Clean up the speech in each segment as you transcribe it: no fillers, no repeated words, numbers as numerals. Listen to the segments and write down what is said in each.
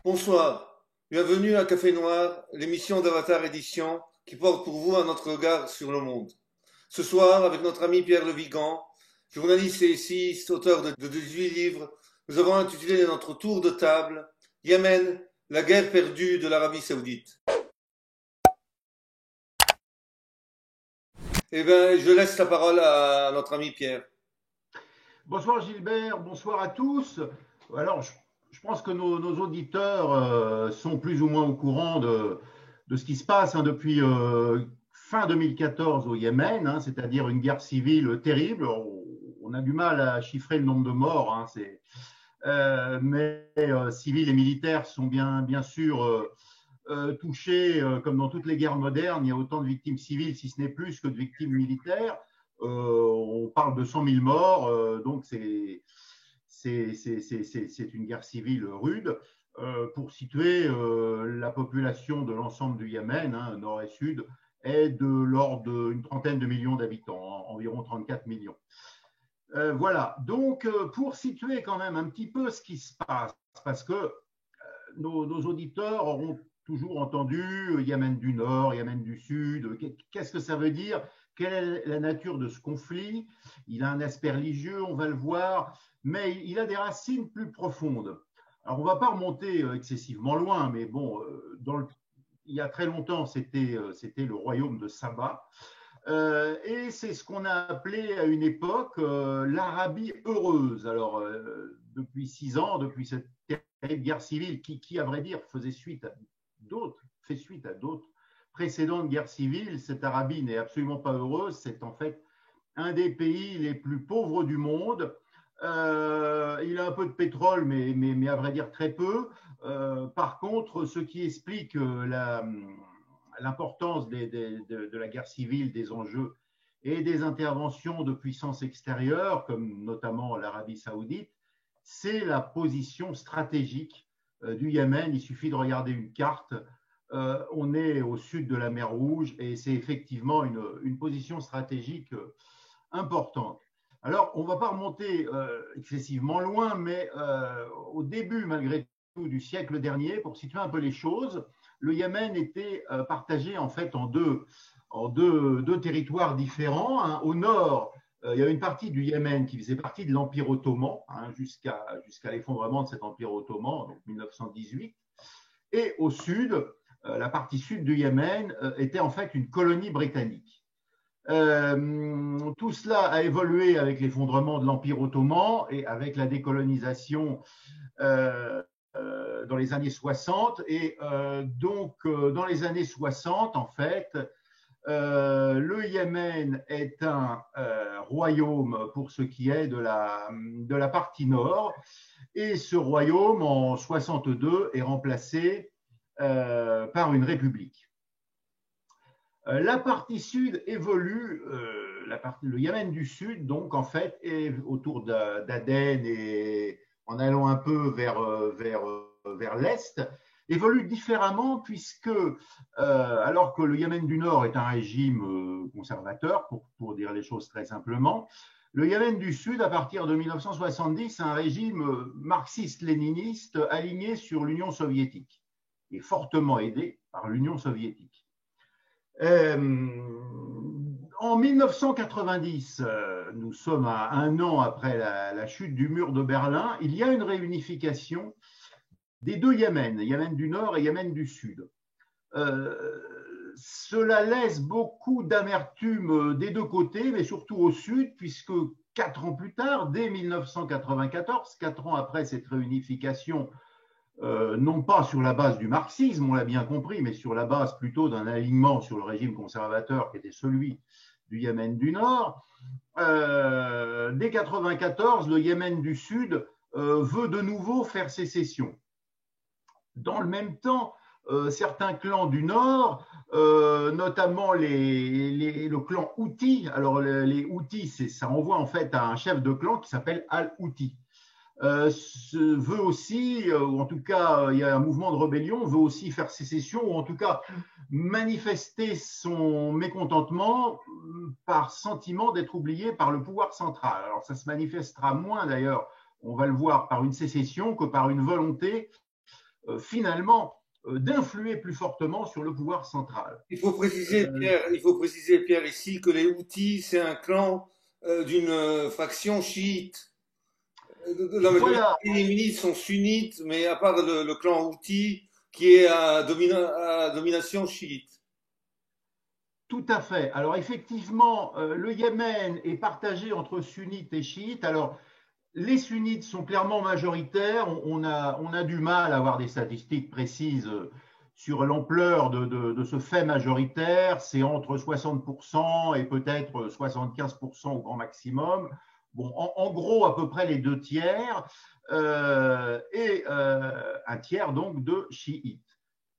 Bonsoir, bienvenue à Café Noir, l'émission d'Avatar Édition qui porte pour vous un autre regard sur le monde. Ce soir, avec notre ami Pierre Le Vigan, journaliste et essayiste, auteur de 18 livres, nous avons intitulé notre tour de table Yémen, la guerre perdue de l'Arabie Saoudite. Eh bien, je laisse la parole à notre ami Pierre. Bonsoir Gilbert, bonsoir à tous. Alors, je pense que nos auditeurs sont plus ou moins au courant de ce qui se passe depuis fin 2014 au Yémen, c'est-à-dire une guerre civile terrible. On a du mal à chiffrer le nombre de morts, mais civils et militaires sont bien sûr touchés, comme dans toutes les guerres modernes. Il y a autant de victimes civiles, si ce n'est plus, que de victimes militaires. On parle de 100 000 morts, donc c'est une guerre civile rude. Pour situer, la population de l'ensemble du Yémen, nord et sud, est de l'ordre d'une trentaine de millions d'habitants, environ 34 millions. Voilà, donc pour situer quand même un petit peu ce qui se passe, parce que nos auditeurs auront toujours entendu Yémen du Nord, Yémen du Sud. Qu'est-ce que ça veut dire? Quelle est la nature de ce conflit? Il a un aspect religieux, on va le voir, mais il a des racines plus profondes. Alors, on ne va pas remonter excessivement loin, mais bon, il y a très longtemps, c'était le royaume de Saba. Et c'est ce qu'on a appelé à une époque l'Arabie heureuse. Alors, depuis 6 ans, depuis cette terrible guerre civile qui, à vrai dire, fait suite à d'autres précédentes guerres civiles, cette Arabie n'est absolument pas heureuse. C'est en fait un des pays les plus pauvres du monde. Il a un peu de pétrole, mais à vrai dire très peu. Par contre, ce qui explique l'importance de la guerre civile, des enjeux et des interventions de puissances extérieures, comme notamment l'Arabie saoudite, c'est la position stratégique du Yémen. Il suffit de regarder une carte. On est au sud de la mer Rouge et c'est effectivement une position stratégique importante. Alors, on ne va pas remonter excessivement loin, mais au début, malgré tout, du siècle dernier, pour situer un peu les choses, le Yémen était partagé en fait en deux territoires différents. Au nord, il y avait une partie du Yémen qui faisait partie de l'Empire ottoman, jusqu'à l'effondrement de cet Empire ottoman, donc 1918. Et au sud, la partie sud du Yémen était en fait une colonie britannique. Tout cela a évolué avec l'effondrement de l'Empire ottoman et avec la décolonisation dans les années 60. Et donc, dans les années 60, en fait, le Yémen est un royaume pour ce qui est de la partie nord. Et ce royaume, en 62, est remplacé par une république. La partie sud évolue, le Yémen du Sud, donc en fait, est autour d'Aden et en allant un peu vers l'est, évolue différemment puisque, alors que le Yémen du Nord est un régime conservateur, pour dire les choses très simplement, le Yémen du Sud, à partir de 1970, est un régime marxiste-léniniste aligné sur l'Union soviétique et fortement aidé par l'Union soviétique. En 1990, nous sommes à 1 an après la chute du mur de Berlin, il y a une réunification des deux Yémen, Yémen du Nord et Yémen du Sud. Cela laisse beaucoup d'amertume des deux côtés, mais surtout au Sud, puisque 4 ans plus tard, dès 1994, 4 ans après cette réunification, non pas sur la base du marxisme, on l'a bien compris, mais sur la base plutôt d'un alignement sur le régime conservateur qui était celui du Yémen du Nord. Dès 1994, le Yémen du Sud veut de nouveau faire sécession. Dans le même temps, certains clans du Nord, notamment le clan Houthi, alors les Houthis, ça renvoie en fait à un chef de clan qui s'appelle Al-Houthi. veut aussi, ou en tout cas, il y a un mouvement de rébellion, veut aussi faire sécession, ou en tout cas manifester son mécontentement par sentiment d'être oublié par le pouvoir central. Alors ça se manifestera moins d'ailleurs, on va le voir, par une sécession que par une volonté finalement d'influer plus fortement sur le pouvoir central. Il faut préciser, Pierre, ici que les Houthis, c'est un clan d'une faction chiite. La majorité Voilà, des Yéménites sont sunnites, mais à part le clan Houthi qui est à domination chiite. tout à fait. Alors effectivement, le Yémen est partagé entre sunnites et chiites. Alors les sunnites sont clairement majoritaires. On a du mal à avoir des statistiques précises sur l'ampleur de ce fait majoritaire. C'est entre 60% et peut-être 75% au grand maximum. Bon, en gros, à peu près les deux tiers et un tiers donc de chiites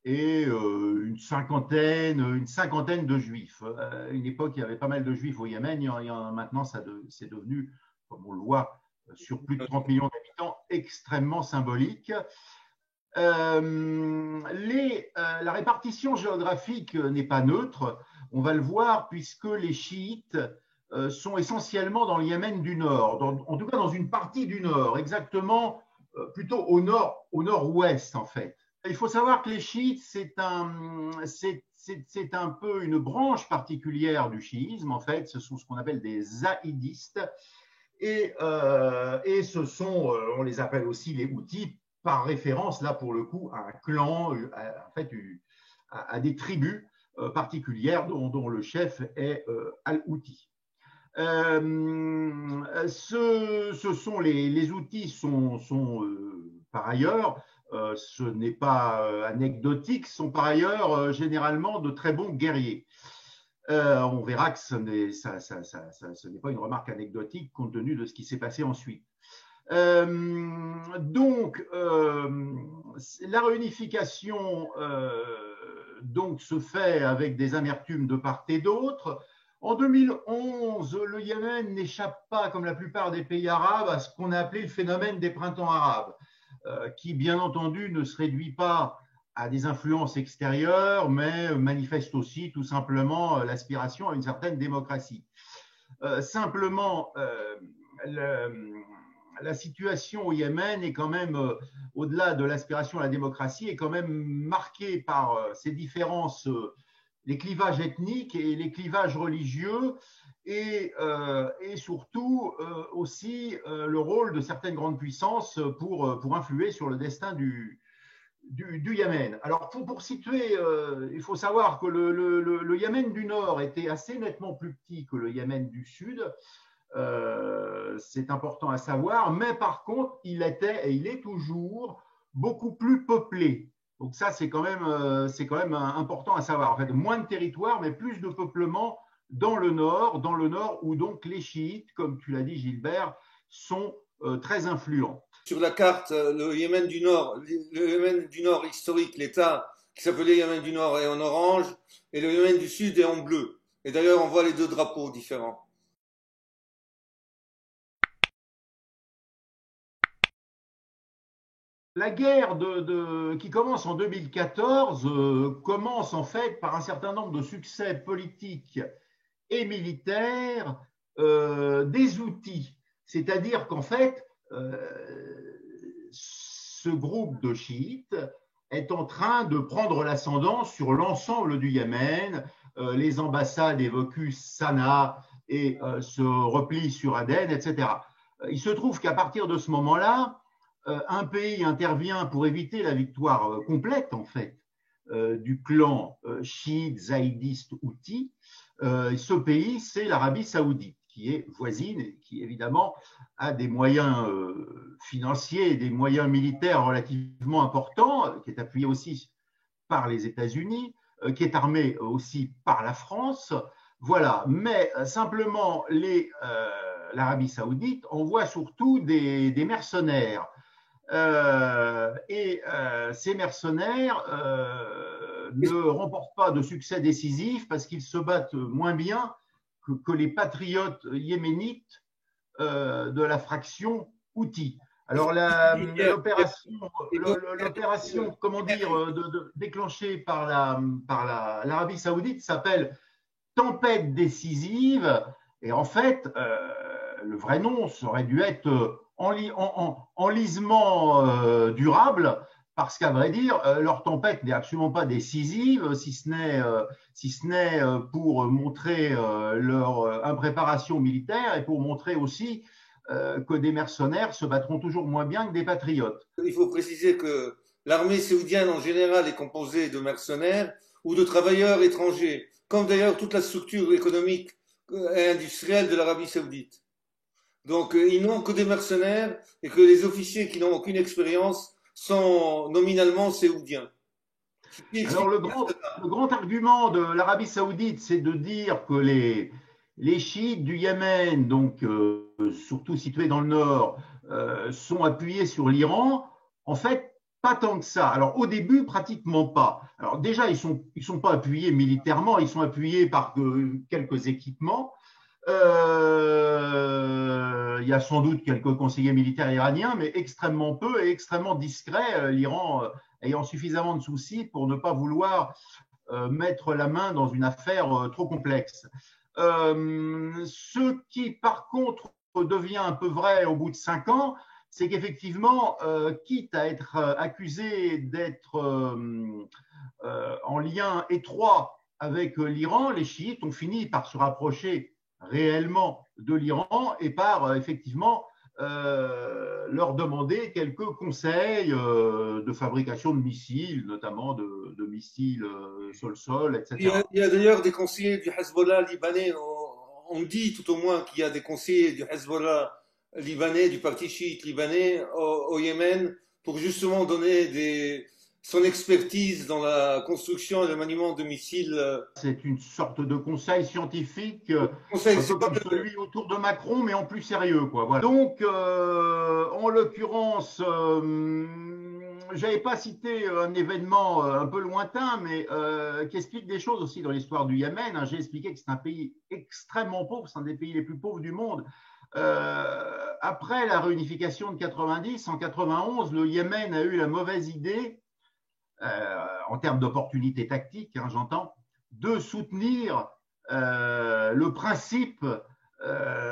et une cinquantaine de juifs. À une époque, il y avait pas mal de juifs au Yémen. Maintenant, c'est devenu, comme on le voit, sur plus de 30 millions d'habitants, extrêmement symbolique. La répartition géographique n'est pas neutre, on va le voir, puisque les chiites sont essentiellement dans le Yémen du Nord, en tout cas dans une partie du Nord, exactement plutôt au nord-ouest en fait. Il faut savoir que les chiites, c'est un peu une branche particulière du chiisme, en fait, ce sont ce qu'on appelle des zaïdistes, et ce sont, on les appelle aussi les Houthis, par référence, là, pour le coup, à un clan, en fait, à des tribus particulières dont le chef est Al-Houthi. Ce sont les outils sont par ailleurs, ce n'est pas anecdotique, sont par ailleurs généralement de très bons guerriers. On verra que ce n'est pas une remarque anecdotique compte tenu de ce qui s'est passé ensuite. Donc, la réunification donc, se fait avec des amertumes de part et d'autre. En 2011, le Yémen n'échappe pas, comme la plupart des pays arabes, à ce qu'on a appelé le phénomène des printemps arabes, qui, bien entendu, ne se réduit pas à des influences extérieures, mais manifeste aussi tout simplement l'aspiration à une certaine démocratie. Simplement, la situation au Yémen est quand même, au-delà de l'aspiration à la démocratie, est quand même marquée par ces différences, les clivages ethniques et les clivages religieux, et surtout aussi le rôle de certaines grandes puissances pour influer sur le destin du Yémen. Alors, pour situer, il faut savoir que le Yémen du Nord était assez nettement plus petit que le Yémen du Sud. C'est important à savoir, mais par contre, il était et il est toujours beaucoup plus peuplé. Donc ça, c'est quand même important à savoir. En fait, moins de territoire, mais plus de peuplement dans le nord où donc les chiites, comme tu l'as dit Gilbert, sont très influents. Sur la carte, le Yémen du Nord, historique, l'État qui s'appelait Yémen du Nord est en orange et le Yémen du Sud est en bleu. Et d'ailleurs, on voit les deux drapeaux différents. La guerre qui commence en 2014 commence en fait par un certain nombre de succès politiques et militaires des outils. C'est-à-dire qu'en fait, ce groupe de chiites est en train de prendre l'ascendant sur l'ensemble du Yémen. Les ambassades évoquent Sanaa et se replient sur Aden, etc. Il se trouve qu'à partir de ce moment-là, un pays intervient pour éviter la victoire complète, en fait, du clan chiite, zaïdiste, houthi. Ce pays, c'est l'Arabie saoudite, qui est voisine et qui, évidemment, a des moyens financiers et des moyens militaires relativement importants, qui est appuyé aussi par les États-Unis, qui est armé aussi par la France. Voilà. Mais simplement, l'Arabie saoudite envoie surtout des mercenaires. Ces mercenaires ne remportent pas de succès décisif parce qu'ils se battent moins bien que les patriotes yéménites de la fraction Houthi. Alors, l'opération, comment dire, déclenchée par l'Arabie Saoudite s'appelle tempête décisive. Et en fait, le vrai nom aurait dû être enlisement durable, parce qu'à vrai dire, leur tempête n'est absolument pas décisive, si ce n'est pour montrer leur impréparation militaire et pour montrer aussi que des mercenaires se battront toujours moins bien que des patriotes. Il faut préciser que l'armée saoudienne en général est composée de mercenaires ou de travailleurs étrangers, comme d'ailleurs toute la structure économique et industrielle de l'Arabie saoudite. Donc ils n'ont que des mercenaires et que les officiers qui n'ont aucune expérience sont nominalement saoudiens. Alors, le grand argument de l'Arabie Saoudite, c'est de dire que les chiites du Yémen, donc surtout situés dans le nord, sont appuyés sur l'Iran. En fait, pas tant que ça. Alors, au début, pratiquement pas. Alors, déjà, ils sont pas appuyés militairement, ils sont appuyés par quelques équipements. Il y a sans doute quelques conseillers militaires iraniens, mais extrêmement peu et extrêmement discrets, l'Iran ayant suffisamment de soucis pour ne pas vouloir mettre la main dans une affaire trop complexe. Ce qui, par contre, devient un peu vrai au bout de 5 ans, c'est qu'effectivement, quitte à être accusé d'être en lien étroit avec l'Iran, les chiites ont fini par se rapprocher réellement de l'Iran et par effectivement leur demander quelques conseils de fabrication de missiles, notamment de missiles sol-sol, etc. Il y a d'ailleurs des conseillers du Hezbollah libanais, on dit tout au moins qu'il y a des conseillers du Hezbollah libanais, du parti chiite libanais au Yémen, pour justement donner son expertise dans la construction et le maniement de missiles. C'est une sorte de conseil scientifique, Conseil, un c'est peu comme celui autour de Macron, mais en plus sérieux, quoi. Voilà. Donc, en l'occurrence, j'avais pas cité un événement un peu lointain, mais qui explique des choses aussi dans l'histoire du Yémen. Hein. J'ai expliqué que c'est un pays extrêmement pauvre, c'est un des pays les plus pauvres du monde. Après la réunification de 90, en 91, le Yémen a eu la mauvaise idée, en termes d'opportunités tactiques, hein, j'entends, de soutenir le principe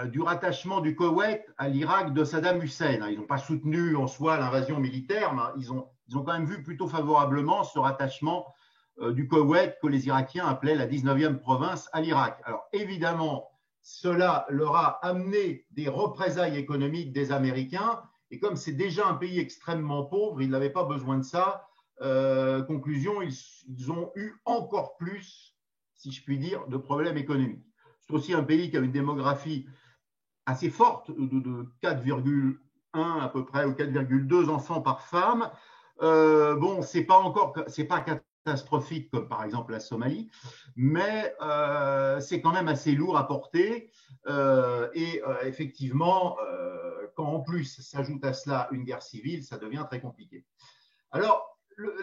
du rattachement du Koweït à l'Irak de Saddam Hussein. Ils n'ont pas soutenu en soi l'invasion militaire, mais ils ont quand même vu plutôt favorablement ce rattachement du Koweït que les Irakiens appelaient la 19e province à l'Irak. Alors évidemment, cela leur a amené des représailles économiques des Américains, et comme c'est déjà un pays extrêmement pauvre, ils n'avaient pas besoin de ça. Conclusion, ils ont eu encore plus, si je puis dire, de problèmes économiques. C'est aussi un pays qui a une démographie assez forte de 4,1 à peu près ou 4,2 enfants par femme. Bon, c'est pas catastrophique comme par exemple la Somalie, mais c'est quand même assez lourd à porter. Effectivement, quand en plus s'ajoute à cela une guerre civile, ça devient très compliqué. Alors,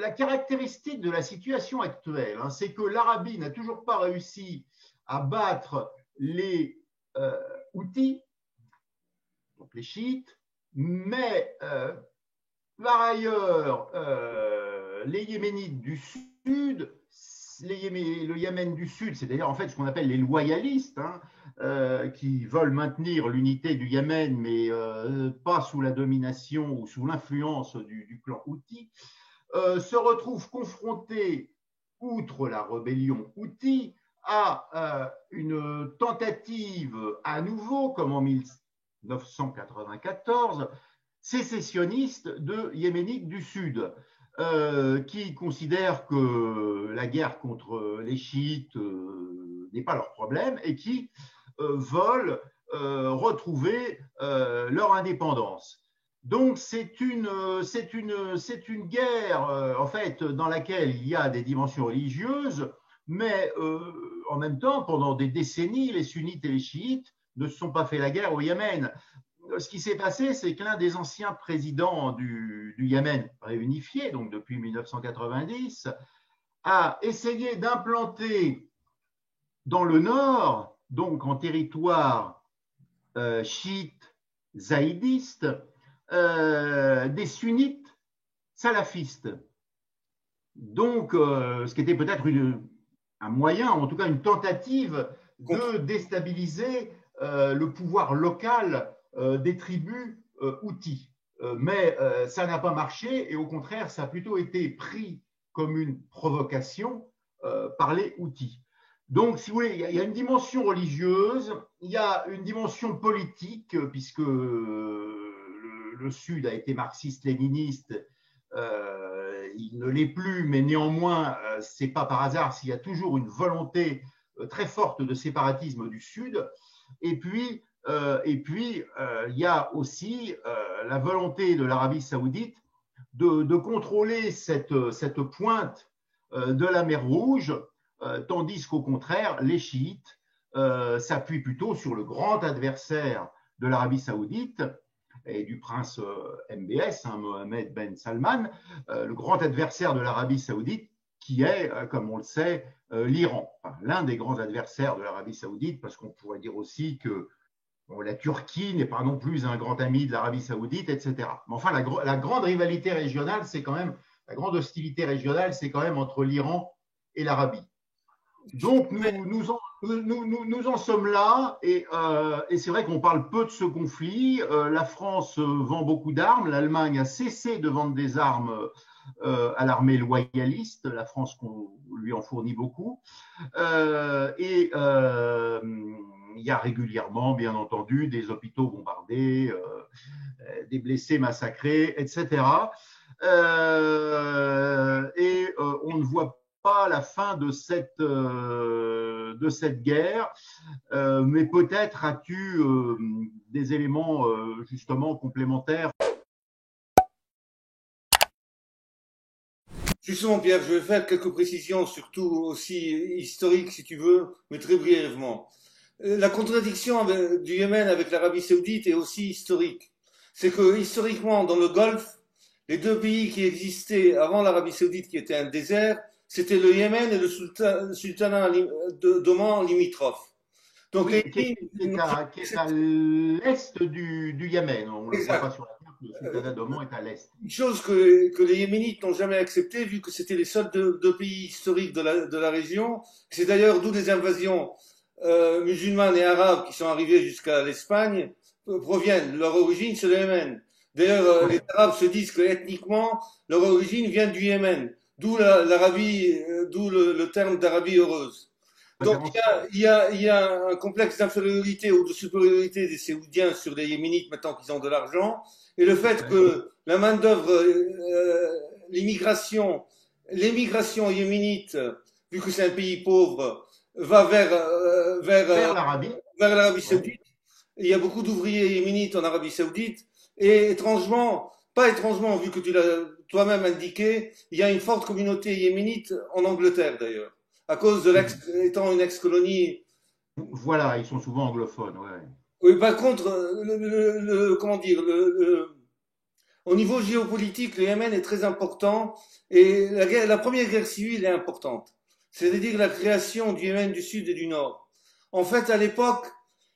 la caractéristique de la situation actuelle, hein, c'est que l'Arabie n'a toujours pas réussi à battre les Houthis, donc les chiites, mais par ailleurs, les Yéménites du Sud, le Yémen du Sud, c'est d'ailleurs en fait ce qu'on appelle les loyalistes, hein, qui veulent maintenir l'unité du Yémen, mais pas sous la domination ou sous l'influence du clan Houthi, se retrouvent confrontés, outre la rébellion Houthi, à une tentative à nouveau, comme en 1994, sécessionniste de Yéménites du Sud, qui considèrent que la guerre contre les chiites n'est pas leur problème et qui veulent retrouver leur indépendance. Donc c'est une guerre en fait dans laquelle il y a des dimensions religieuses, mais en même temps, pendant des décennies, les sunnites et les chiites ne se sont pas fait la guerre au Yémen. Ce qui s'est passé, c'est que l'un des anciens présidents du Yémen réunifié, donc depuis 1990, a essayé d'implanter dans le nord, donc en territoire chiite zaïdiste, des sunnites salafistes. Donc, ce qui était peut-être un moyen, en tout cas une tentative de déstabiliser le pouvoir local des tribus houthis. Mais ça n'a pas marché et au contraire, ça a plutôt été pris comme une provocation par les houthis. Donc, si vous voulez, il y a une dimension religieuse, il y a une dimension politique, puisque le Sud a été marxiste-léniniste, il ne l'est plus, mais néanmoins, c'est pas par hasard s'il y a toujours une volonté très forte de séparatisme du Sud. Et puis, il y a aussi la volonté de l'Arabie saoudite de contrôler cette pointe de la mer Rouge, tandis qu'au contraire, les chiites s'appuient plutôt sur le grand adversaire de l'Arabie saoudite et du prince MBS, Mohamed Ben Salman, le grand adversaire de l'Arabie saoudite, qui est, comme on le sait, l'Iran. Enfin, l'un des grands adversaires de l'Arabie saoudite, parce qu'on pourrait dire aussi que la Turquie n'est pas non plus un grand ami de l'Arabie saoudite, etc. Mais enfin, la grande rivalité régionale, c'est quand même, la grande hostilité régionale, c'est quand même entre l'Iran et l'Arabie. Donc, nous en sommes là, et c'est vrai qu'on parle peu de ce conflit. La France vend beaucoup d'armes, l'Allemagne a cessé de vendre des armes à l'armée loyaliste, la France lui en fournit beaucoup, et il y a régulièrement, bien entendu, des hôpitaux bombardés, des blessés massacrés, etc. On ne voit pas la fin de cette guerre, mais peut-être as-tu des éléments justement complémentaires. Justement, Pierre, je vais faire quelques précisions, surtout aussi historiques, si tu veux, mais très brièvement. La contradiction du Yémen avec l'Arabie saoudite est aussi historique. C'est que, historiquement, dans le Golfe, les deux pays qui existaient avant l'Arabie saoudite, qui était un désert, c'était le Yémen et le sultanat d'Oman limitrophe. Donc, oui, qui est à l'est du Yémen. On ne le voit pas sur la carte, le sultanat d'Oman est à l'est. Une chose que les Yéménites n'ont jamais acceptée, vu que c'était les seuls deux pays historiques de la région. C'est d'ailleurs d'où les invasions musulmanes et arabes qui sont arrivées jusqu'à l'Espagne proviennent. Leur origine, c'est le Yémen. D'ailleurs, les Arabes se disent que ethniquement, leur origine vient du Yémen. D'où l'Arabie, d'où le terme d'Arabie heureuse. Donc il y a un complexe d'infériorité ou de supériorité des Séoudiens sur les Yéménites maintenant qu'ils ont de l'argent, et le fait que la main d'œuvre, l'émigration yéménite, vu que c'est un pays pauvre, va vers l'Arabie saoudite. Il y a beaucoup d'ouvriers yéménites en Arabie saoudite, et étrangement, pas étrangement, vu que tu l'as toi-même indiqué, il y a une forte communauté yéménite en Angleterre d'ailleurs, à cause de étant une ex-colonie. Voilà, ils sont souvent anglophones, ouais. Oui, par contre, comment dire, au niveau géopolitique, le Yémen est très important et la première guerre civile est importante. C'est-à-dire la création du Yémen du Sud et du Nord. En fait, à l'époque,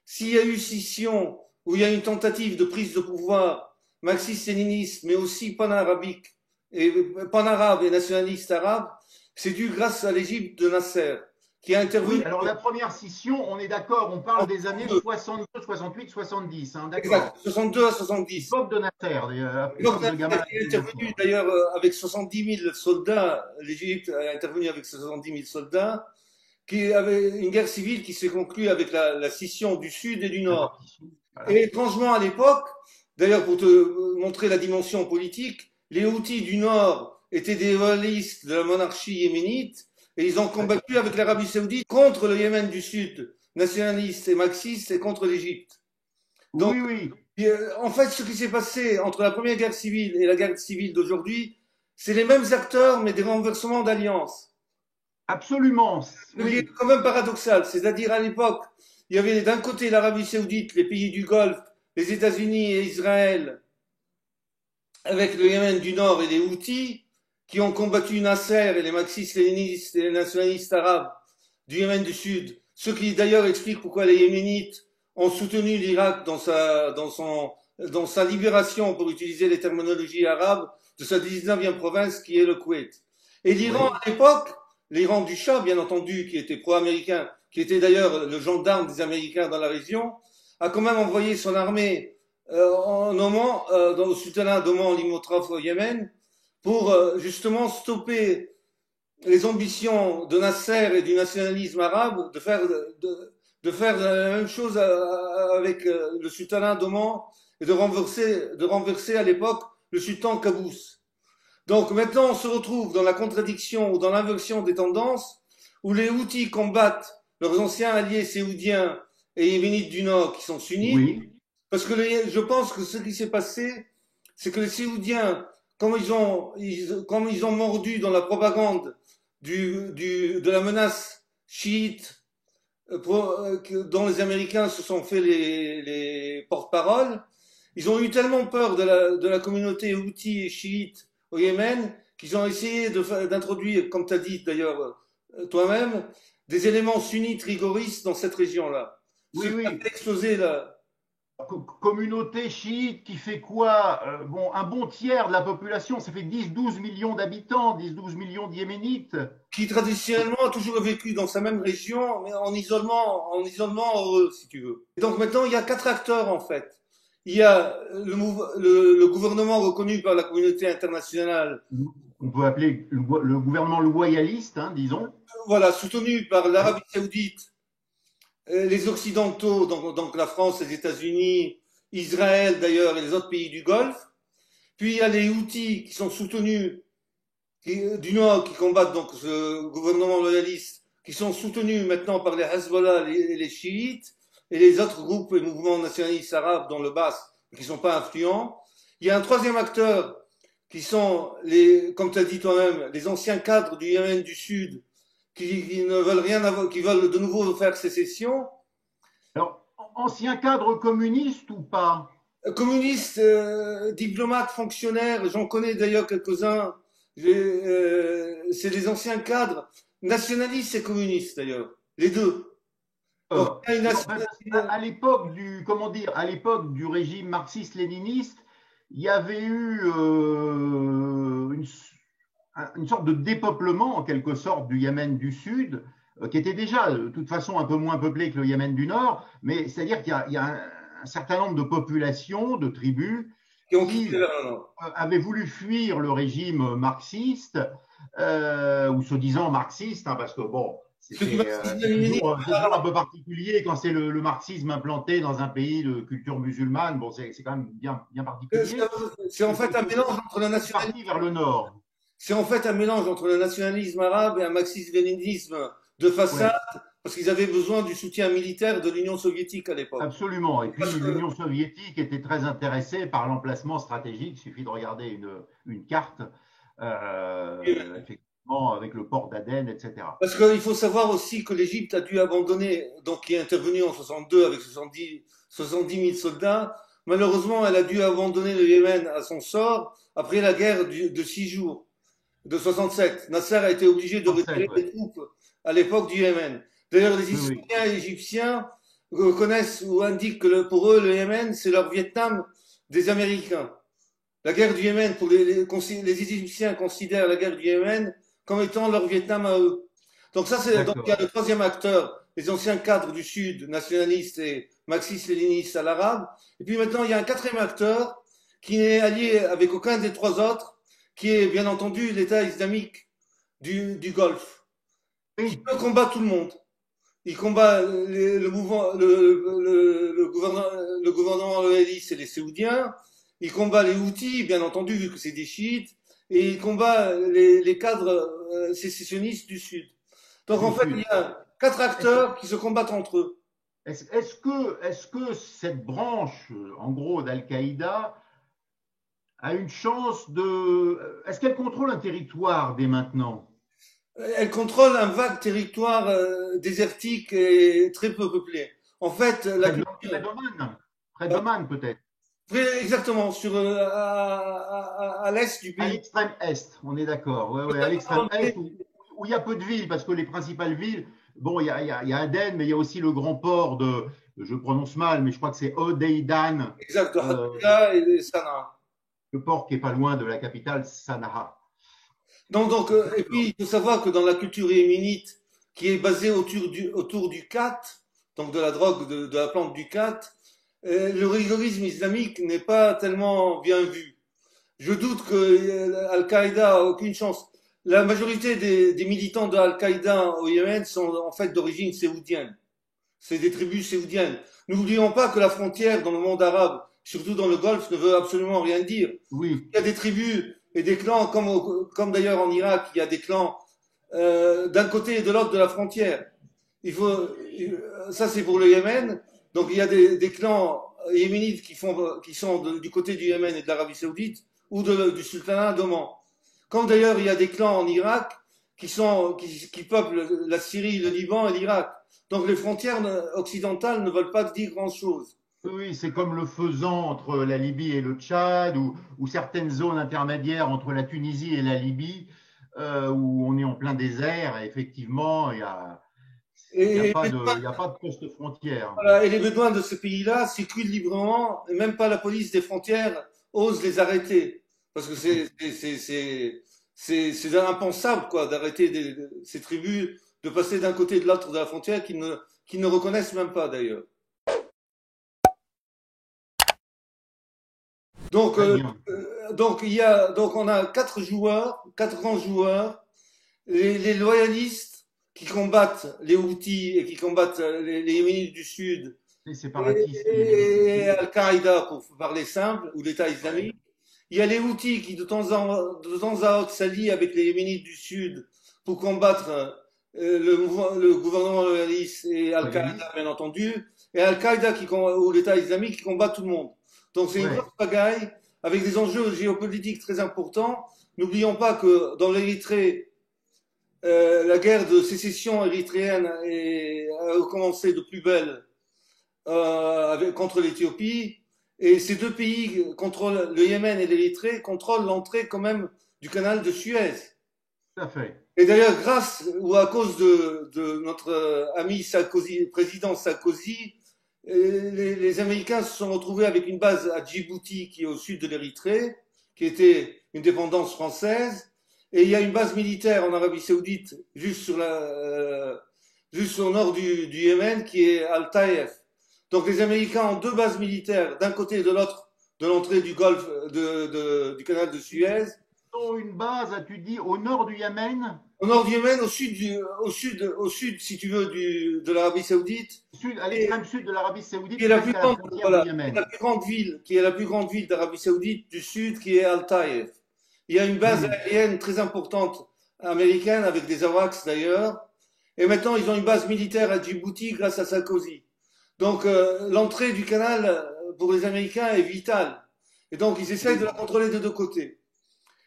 s'il y a eu scission ou il y a une tentative de prise de pouvoir marxiste-léniniste, mais aussi pan-arabique et pan-arabe et nationaliste arabe, c'est dû grâce à l'Égypte de Nasser, qui a intervenu. Oui, alors la première scission, on est d'accord, on parle des années 62, 68, 70, hein, d'accord. Exact, 62 à 70. L'époque de Nasser, l'époque de Gamal. Il est intervenu d'ailleurs avec 70 000 soldats, l'Égypte a intervenu avec 70 000 soldats, qui avait une guerre civile qui s'est conclue avec la scission du Sud et du Nord. Voilà. Et étrangement à l'époque, d'ailleurs pour te montrer la dimension politique, les Houthis du Nord étaient des loyalistes de la monarchie yéménite, et ils ont combattu avec l'Arabie saoudite contre le Yémen du Sud, nationaliste et marxiste, et contre l'Égypte. Donc, oui, oui. En fait, ce qui s'est passé entre la première guerre civile et la guerre civile d'aujourd'hui, c'est les mêmes acteurs, mais des renversements d'alliances. Absolument. Oui. C'est quand même paradoxal. C'est-à-dire, à l'époque, il y avait d'un côté l'Arabie saoudite, les pays du Golfe, les États-Unis et Israël, avec le Yémen du Nord et les Houthis, qui ont combattu Nasser et les marxistes-léninistes et les nationalistes arabes du Yémen du Sud. Ce qui d'ailleurs explique pourquoi les Yéménites ont soutenu l'Irak dans son dans sa libération, pour utiliser les terminologies arabes, de sa 19e province qui est le Koweït. Et l'Iran Oui, à l'époque, l'Iran du Shah, bien entendu, qui était pro-américain, qui était d'ailleurs le gendarme des Américains dans la région, a quand même envoyé son armée en Oman, dans le souterrain d'Oman limitrophe au Yémen, pour justement stopper les ambitions de Nasser et du nationalisme arabe de faire la même chose avec le sultanat d'Oman et de renverser à l'époque le sultan Qaboos. Donc maintenant, on se retrouve dans la contradiction ou dans l'inversion des tendances où les Houthis combattent leurs anciens alliés séoudiens et yéménites du Nord qui sont sunnites, oui, parce que je pense que ce qui s'est passé, c'est que les Séoudiens, comme ils ont mordu dans la propagande de la menace chiite dont les Américains se sont fait les porte-paroles, ils ont eu tellement peur de la communauté houthi et chiite au Yémen qu'ils ont essayé d'introduire, comme tu as dit d'ailleurs toi-même, des éléments sunnites rigoristes dans cette région-là. Ce oui, qui a oui. fait exploser la, Communauté chiite qui fait quoi? Bon, un bon tiers de la population, ça fait 10-12 millions d'habitants, 10-12 millions de Yéménites. qui traditionnellement a toujours vécu dans sa même région, mais en isolement heureux, si tu veux. Et donc maintenant, il y a quatre acteurs en fait. Il y a le gouvernement reconnu par la communauté internationale, On peut appeler le gouvernement loyaliste, hein, disons. voilà, soutenu par Oui, l'Arabie Saoudite, les Occidentaux, donc la France, les États-Unis, Israël d'ailleurs et les autres pays du Golfe. Puis il y a les Houthis qui sont soutenus du Nord qui combattent donc ce gouvernement loyaliste, qui sont soutenus maintenant par les Hezbollah, les chiites et les autres groupes et mouvements nationalistes arabes dans le Bas, qui ne sont pas influents. Il y a un troisième acteur qui sont comme tu as dit toi-même, les anciens cadres du Yémen du Sud, qui ne veulent rien avoir, qui veulent de nouveau faire sécession. alors, ancien cadre communiste ou pas? Communistes, diplomates, fonctionnaires, j'en connais d'ailleurs quelques-uns. C'est des anciens cadres, nationalistes et communistes d'ailleurs, les deux. Donc il y a une Non, parce nationalité. à l'époque du, comment dire, à l'époque du régime marxiste-léniniste, il y avait eu une sorte de dépeuplement, en quelque sorte, du Yémen du Sud, qui était déjà, de toute façon, un peu moins peuplé que le Yémen du Nord, mais c'est-à-dire qu'il y a un certain nombre de populations, de tribus, Qui ont quitté qui là. avaient voulu fuir le régime marxiste, ou se disant marxiste, hein, parce que bon, Ce qui va c'est toujours un peu particulier quand c'est le marxisme implanté dans un pays de culture musulmane. Bon, c'est quand même bien particulier. c'est en Et fait un mélange entre le c'est nationalisme, parti vers le nord. c'est en fait un mélange entre le nationalisme arabe et un marxisme-léninisme de façade, Ouais, parce qu'ils avaient besoin du soutien militaire de l'Union soviétique à l'époque. absolument. Et Parce puis que l'Union soviétique était très intéressée par l'emplacement stratégique. Il suffit de regarder une carte, effectivement, avec le port d'Aden, etc. Parce qu'il faut savoir aussi que l'Égypte a dû abandonner, donc qui est intervenue en 62 avec 70 000 soldats. Malheureusement, elle a dû abandonner le Yémen à son sort après la guerre de 6 jours de 67. Nasser a été obligé de 37, retirer ouais. des troupes à l'époque du Yémen. D'ailleurs, les Oui, oui. historiens égyptiens reconnaissent ou indiquent que pour eux, le Yémen, c'est leur Vietnam des Américains. La guerre du Yémen, les Égyptiens considèrent la guerre du Yémen comme étant leur Vietnam à eux. Donc il y a D'accord. le troisième acteur, les anciens cadres du Sud, nationalistes et marxistes-léninistes à l'arabe. Et puis maintenant, il y a un quatrième acteur qui n'est allié avec aucun des trois autres, qui est bien entendu l'État islamique du Golfe, qui Oui, peut combattre tout le monde. Il combat le mouvement, le gouvernement loyaliste et les Saoudiens. Il combat les Houthis, bien entendu, vu que c'est des chiites. Et il combat les cadres sécessionnistes du Sud. Donc en du fait, il Sud. y a quatre acteurs qui se combattent entre eux. Est-ce que cette branche, en gros, d'Al-Qaïda a une chance de... Est-ce qu'elle contrôle un territoire dès maintenant? Elle contrôle un vague territoire désertique et très peu peuplé. En fait, la Près culture, d'Oman? Près d'Oman, peut-être? exactement, à l'est du À pays. l'extrême est, on est d'accord. Ouais, ouais, à l'extrême est, où il y a peu de villes, parce que les principales villes, bon, il y a Aden, mais il y a aussi le grand port je prononce mal, mais je crois que c'est Hodeidan, Exact, de euh, Hadida et Sanaa. le port qui est pas loin de la capitale Sanaa. Non, donc, et puis, il faut savoir que dans la culture yéménite, qui est basée autour du khat, donc de la drogue, de la plante du khat, le rigorisme islamique n'est pas tellement bien vu. Je doute que Al-Qaïda a aucune chance. La majorité des militants de Al-Qaïda au Yémen sont en fait d'origine séoudienne. C'est des tribus séoudiennes. N'oublions pas que la frontière dans le monde arabe, surtout dans le Golfe, ne veut absolument rien dire. Oui, Il y a des tribus et des clans, comme d'ailleurs en Irak, il y a des clans d'un côté et de l'autre de la frontière. Ça c'est pour le Yémen. Donc il y a des clans yéménites qui sont du côté du Yémen et de l'Arabie Saoudite ou du sultanat d'Oman. Comme d'ailleurs il y a des clans en Irak qui peuplent la Syrie, le Liban et l'Irak. Donc les frontières occidentales ne veulent pas dire grand-chose. oui, c'est comme le faisan entre la Libye et le Tchad, ou certaines zones intermédiaires entre la Tunisie et la Libye, où on est en plein désert, et effectivement, Et, il y a pas de poste frontière. voilà, et les Bédouins de ce pays-là circulent librement, et même pas la police des frontières ose les arrêter. Parce que c'est impensable, quoi, d'arrêter ces tribus, de passer d'un côté et de l'autre de la frontière qu'ils ne reconnaissent même pas, d'ailleurs. Donc, Très bien. donc on a quatre joueurs, quatre grands joueurs, les loyalistes qui combattent les Houthis et qui combattent les Yéménites du Sud Les séparatistes yéménites et aussi. Al-Qaïda, pour parler simple, ou l'État Ouais. islamique. Il y a les Houthis qui, de temps à autre, s'allient avec les Yéménites du Sud pour combattre le gouvernement loyaliste et Al-Qaïda, Loyalistes. bien entendu, et Al-Qaïda ou l'État islamique qui combat tout le monde. Donc c'est une grosse Ouais. bagaille avec des enjeux géopolitiques très importants. N'oublions pas que dans l'Érythrée, la guerre de sécession érythréenne a commencé de plus belle contre l'Éthiopie. Et ces deux pays contrôlent, le Yémen et l'Érythrée, contrôlent l'entrée quand même du canal de Suez. Tout à fait. Et d'ailleurs, grâce ou à cause de notre ami Sarkozy, président Sarkozy, les Américains se sont retrouvés avec une base à Djibouti, qui est au sud de l'Érythrée, qui était une dépendance française. Et il y a une base militaire en Arabie Saoudite, juste au nord du Yémen, qui est Al-Taïf. Donc les Américains ont deux bases militaires, d'un côté et de l'autre, de l'entrée du golfe, du canal de Suez. Ils ont une base, as-tu dit, au nord du Yémen, Au nord du Yémen, au sud, si tu veux, de l'Arabie Saoudite, à et l'extrême sud de l'Arabie qui est Saoudite, la plus presque à la grande, frontière du voilà, qui est la Yémen. plus grande ville, qui est la plus grande ville d'Arabie Saoudite du sud, qui est Al-Taïf. Il y a une base Hmm. aérienne très importante américaine, avec des AWACS d'ailleurs. Et maintenant, ils ont une base militaire à Djibouti grâce à Sarkozy. Donc, l'entrée du canal pour les Américains est vitale. Et donc, ils essayent de Oui. la contrôler de deux côtés.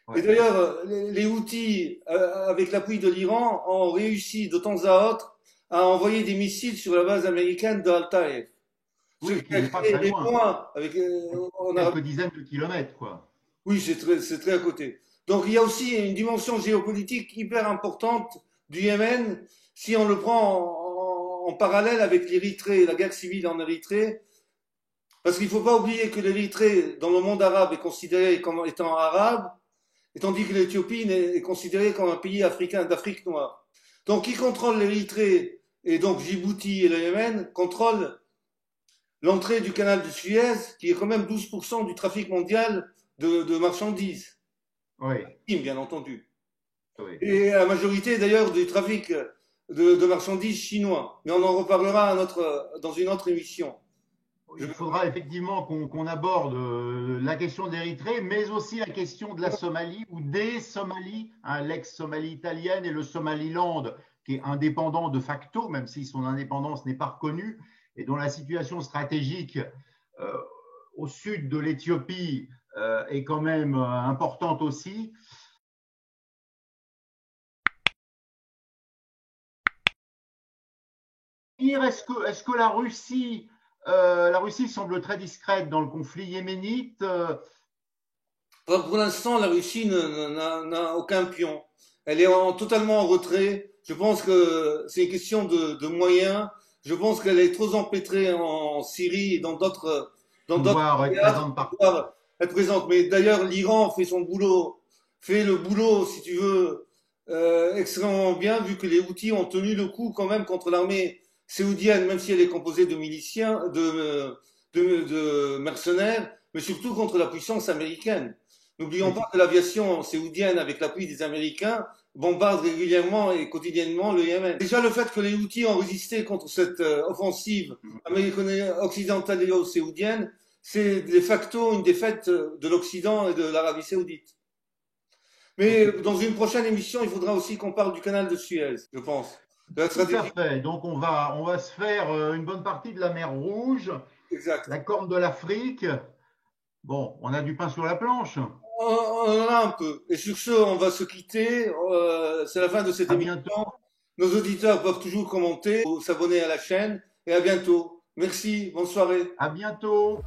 Et Ouais. d'ailleurs, les Houthis, avec l'appui de l'Iran, ont réussi de temps à autre à envoyer des missiles sur la base américaine d'Al-Taïf. Ce Oui, qui qui a n'est pas créé très des loin. points avec, en Arabie. Quelques dizaines de kilomètres, quoi. Oui, c'est très à côté. Donc, il y a aussi une dimension géopolitique hyper importante du Yémen, si on le prend en parallèle avec l'Érythrée, la guerre civile en Érythrée. Parce qu'il ne faut pas oublier que l'Érythrée, dans le monde arabe, est considérée comme étant arabe, et tandis que l'Éthiopie est considérée comme un pays africain d'Afrique noire. Donc, qui contrôle l'Érythrée et donc Djibouti et le Yémen contrôle l'entrée du canal de Suez, qui est quand même 12% du trafic mondial de marchandises, Oui, bien entendu. oui. Et la majorité d'ailleurs du trafic de marchandises chinois. Mais on en reparlera dans une autre émission. Je... Il faudra effectivement qu'on aborde la question de l'Érythrée, mais aussi la question de la Somalie ou des Somalies, hein, l'ex-Somalie italienne et le Somaliland, qui est indépendant de facto, même si son indépendance n'est pas reconnue, et dont la situation stratégique euh, au sud de l'Éthiopie est quand même importante aussi. Est-ce que la Russie semble très discrète dans le conflit yéménite? Pour l'instant, la Russie n'a aucun pion. Elle est totalement en retrait. Je pense que c'est une question de moyens. Je pense qu'elle est trop empêtrée en Syrie et dans d'autres Pouvoir être théâtres présente pour partout. pouvoir être présente. Mais d'ailleurs, l'Iran fait son boulot, fait le boulot, si tu veux, extrêmement bien, vu que les Houthis ont tenu le coup quand même contre l'armée saoudienne, même si elle est composée de miliciens, de mercenaires, mais surtout contre la puissance américaine. N'oublions Oui, pas que l'aviation saoudienne, avec l'appui des Américains, bombarde régulièrement et quotidiennement le Yémen. Déjà, le fait que les Houthis ont résisté contre cette offensive américano-occidentalo-saoudienne, c'est de facto une défaite de l'Occident et de l'Arabie saoudite. Mais ok. dans une prochaine émission, il faudra aussi qu'on parle du canal de Suez, je pense. De la Tout à stratégie fait. Donc on va se faire une bonne partie de la mer Rouge, exacte. la Corne de l'Afrique. Bon, on a du pain sur la planche. On en a un peu. Et sur ce, on va se quitter. C'est la fin de cette À émission. bientôt. Nos auditeurs peuvent toujours commenter ou s'abonner à la chaîne. Et à bientôt. Merci. Bonne soirée. À bientôt.